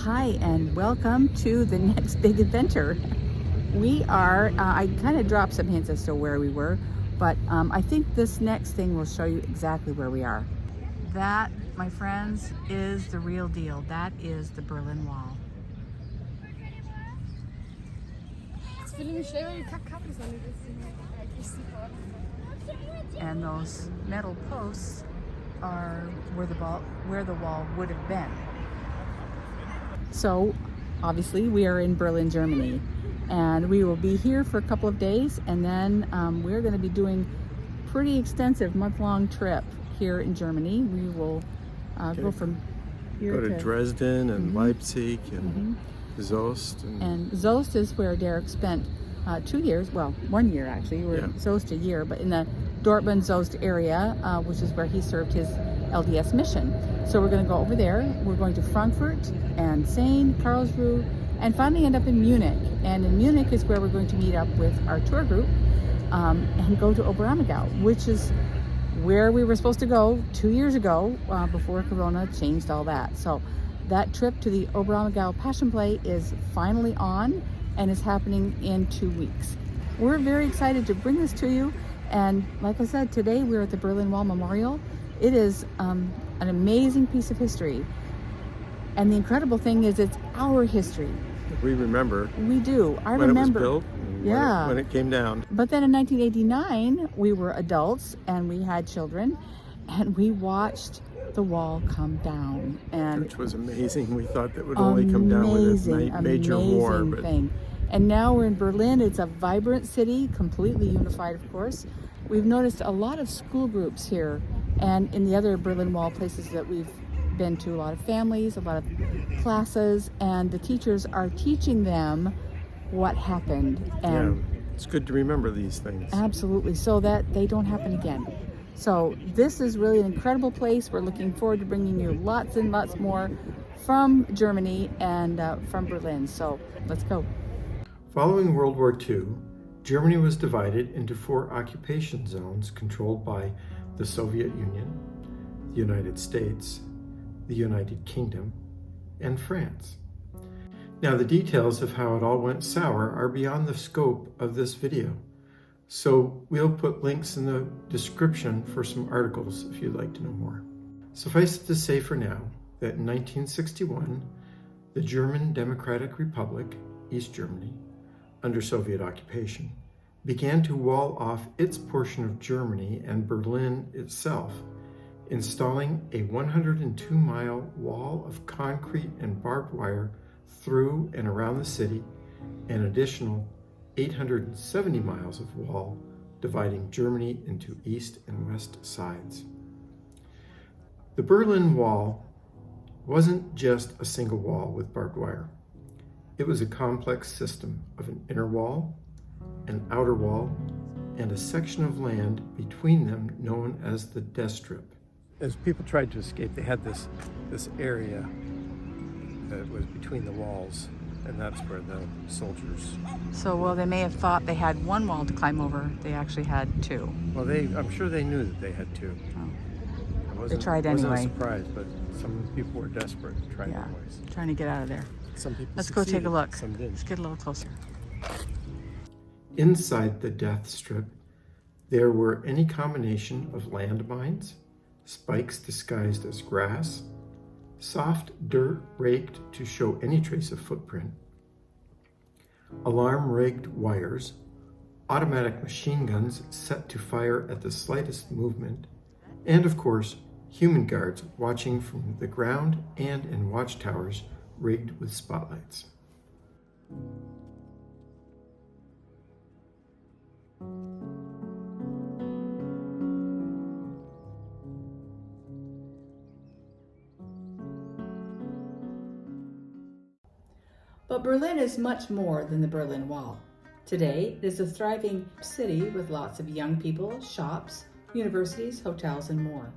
Hi, and welcome to the next big adventure. We are, I kind of dropped some hints as to where we were, but I think this next thing will show you exactly where we are. That, my friends, is the real deal. That is the Berlin Wall. And those metal posts are where the wall would have been. So obviously we are in Berlin, Germany, and we will be here for a couple of days, and then we're going to be doing pretty extensive month-long trip here in Germany. We will go from here to Dresden and Leipzig and Soest. And Soest is where Derek spent 2 years, well, 1 year actually. We're in Soest a year, but in the Dortmund-Soest area, which is where he served his LDS mission. So we're going to go over there. We're going to Frankfurt and Seine, Karlsruhe, and finally end up in Munich. And in Munich is where we're going to meet up with our tour group and go to Oberammergau, which is where we were supposed to go 2 years ago before Corona changed all that. So that trip to the Oberammergau Passion Play is finally on and is happening in 2 weeks. We're very excited to bring this to you. And like I said, today we're at the Berlin Wall Memorial. It is an amazing piece of history. And the incredible thing is it's our history. We remember. We do. I when remember. It was built and when it came down. But then in 1989, we were adults and we had children, and we watched the wall come down. Which was amazing. We thought that would only come down with a major war. But thing. And now we're in Berlin. It's a vibrant city, completely unified, of course. We've noticed a lot of school groups here, and in the other Berlin Wall places that we've been to, a lot of families, a lot of classes, and the teachers are teaching them what happened. And it's good to remember these things. Absolutely, so that they don't happen again. So this is really an incredible place. We're looking forward to bringing you lots and lots more from Germany and from Berlin. So let's go. Following World War II, Germany was divided into 4 occupation zones controlled by the Soviet Union, the United States, the United Kingdom, and France. Now, the details of how it all went sour are beyond the scope of this video, so we'll put links in the description for some articles if you'd like to know more. Suffice it to say for now that in 1961, the German Democratic Republic, East Germany, under Soviet occupation, began to wall off its portion of Germany and Berlin itself, installing a 102-mile wall of concrete and barbed wire through and around the city, an additional 870 miles of wall dividing Germany into east and west sides. The Berlin Wall wasn't just a single wall with barbed wire. It was a complex system of an inner wall, an outer wall, and a section of land between them known as the death strip. As people tried to escape, they had this area that was between the walls, and that's where the soldiers... So, well, they may have thought they had one wall to climb over. They actually had 2. Well, I'm sure they knew that they had 2. Oh. They tried anyway. I wasn't surprised, but some people were desperate and tried anyways. Trying to get out of there. Some people Let's go take a look. Some didn't. Let's get a little closer. Inside the death strip, there were any combination of landmines, spikes disguised as grass, soft dirt raked to show any trace of footprint, alarm-rigged wires, automatic machine guns set to fire at the slightest movement, and of course, human guards watching from the ground and in watchtowers rigged with spotlights. But Berlin is much more than the Berlin Wall. Today, it is a thriving city with lots of young people, shops, universities, hotels, and more.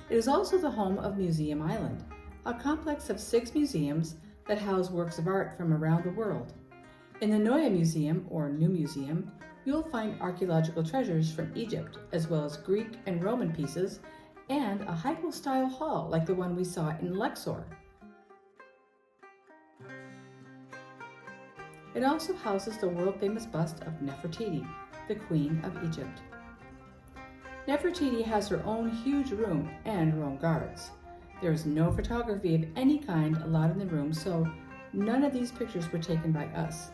It is also the home of Museum Island, a complex of 6 museums that house works of art from around the world. In the Neue Museum, or New Museum, you'll find archaeological treasures from Egypt, as well as Greek and Roman pieces, and a Heigl-style hall like the one we saw in Luxor. It also houses the world-famous bust of Nefertiti, the Queen of Egypt. Nefertiti has her own huge room and her own guards. There is no photography of any kind allowed in the room, so none of these pictures were taken by us.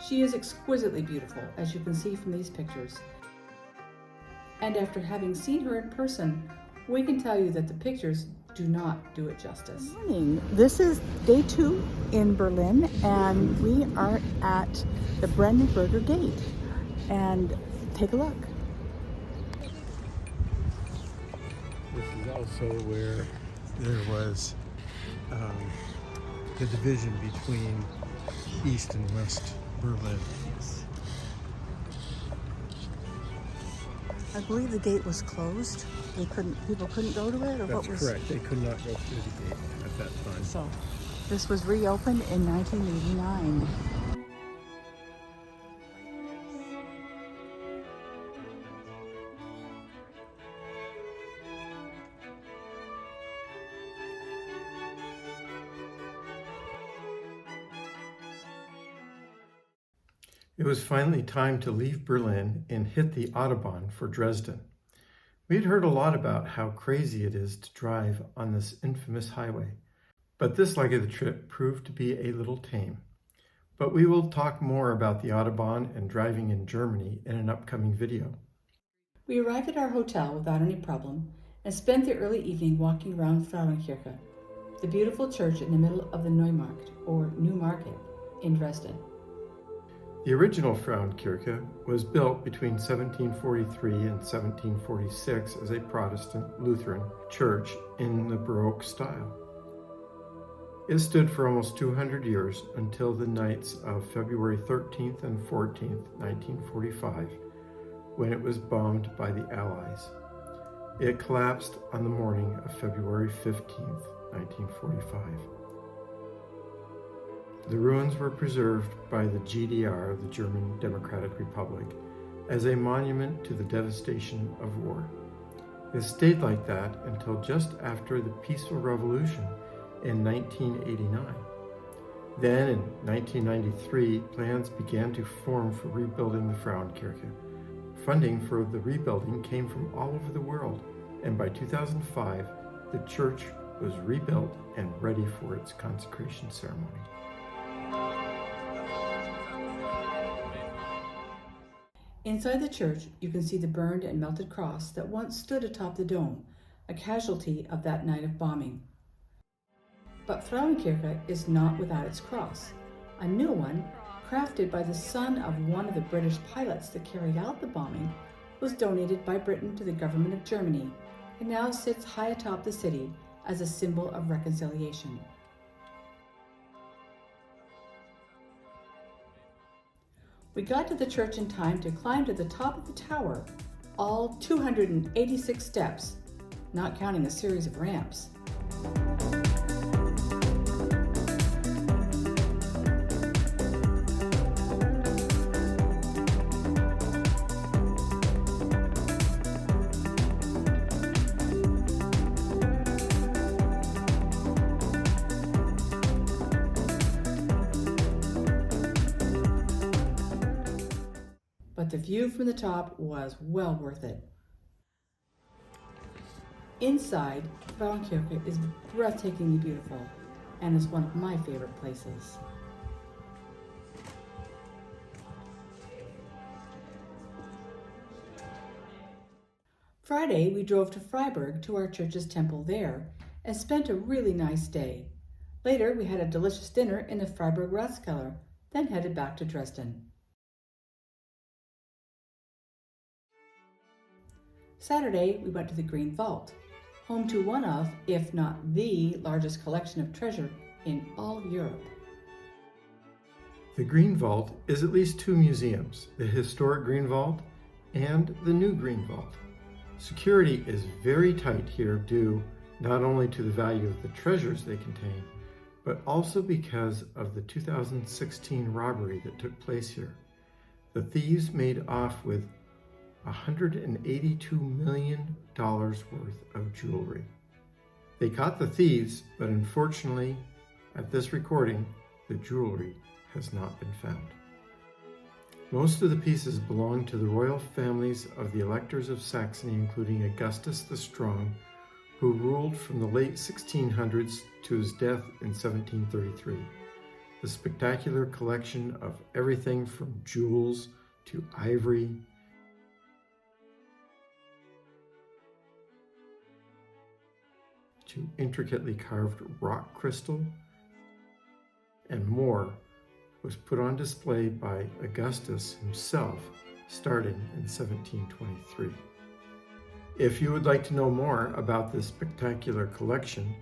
She is exquisitely beautiful, as you can see from these pictures. And after having seen her in person, we can tell you that the pictures do not do it justice. Good morning. This is day 2 in Berlin, and we are at the Brandenburger Gate. And take a look. This is also where there was the division between East and West Berlin. I believe the gate was closed. People couldn't go to it, or what was? That's correct. They could not go through the gate at that time. So, this was reopened in 1989. It was finally time to leave Berlin and hit the Autobahn for Dresden. We had heard a lot about how crazy it is to drive on this infamous highway, but this leg of the trip proved to be a little tame. But we will talk more about the Autobahn and driving in Germany in an upcoming video. We arrived at our hotel without any problem and spent the early evening walking around Frauenkirche, the beautiful church in the middle of the Neumarkt, or New Market, in Dresden. The original Frauenkirche was built between 1743 and 1746 as a Protestant Lutheran church in the Baroque style. It stood for almost 200 years until the nights of February 13th and 14th, 1945, when it was bombed by the Allies. It collapsed on the morning of February 15th, 1945. The ruins were preserved by the GDR, the German Democratic Republic, as a monument to the devastation of war. It stayed like that until just after the Peaceful Revolution in 1989. Then, in 1993, plans began to form for rebuilding the Frauenkirche. Funding for the rebuilding came from all over the world, and by 2005, the church was rebuilt and ready for its consecration ceremony. Inside the church, you can see the burned and melted cross that once stood atop the dome, a casualty of that night of bombing. But Frauenkirche is not without its cross. A new one, crafted by the son of one of the British pilots that carried out the bombing, was donated by Britain to the government of Germany and now sits high atop the city as a symbol of reconciliation. We got to the church in time to climb to the top of the tower, all 286 steps, not counting a series of ramps. But the view from the top was well worth it. Inside, Frauenkirche is breathtakingly beautiful and is one of my favorite places. Friday, we drove to Freiburg to our church's temple there and spent a really nice day. Later, we had a delicious dinner in the Freiburg Ratskeller, then headed back to Dresden. Saturday, we went to the Green Vault, home to one of, if not the largest collection of treasure in all of Europe. The Green Vault is at least 2 museums, the historic Green Vault and the new Green Vault. Security is very tight here due not only to the value of the treasures they contain, but also because of the 2016 robbery that took place here. The thieves made off with $182 million worth of jewelry. They caught the thieves, but unfortunately, at this recording, the jewelry has not been found. Most of the pieces belong to the royal families of the electors of Saxony, including Augustus the Strong, who ruled from the late 1600s to his death in 1733. The spectacular collection of everything from jewels to ivory to intricately carved rock crystal and more was put on display by Augustus himself starting in 1723. If you would like to know more about this spectacular collection,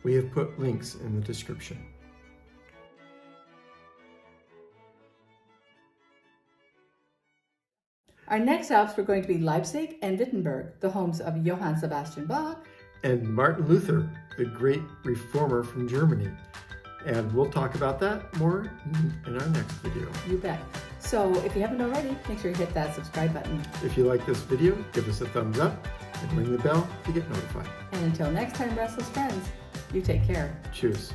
we have put links in the description. Our next stops were going to be Leipzig and Wittenberg, the homes of Johann Sebastian Bach and Martin Luther, the great reformer from Germany. And we'll talk about that more in our next video. You bet. So if you haven't already, make sure you hit that subscribe button. If you like this video, give us a thumbs up and ring the bell to get notified. And until next time, restless friends, you take care. Cheers.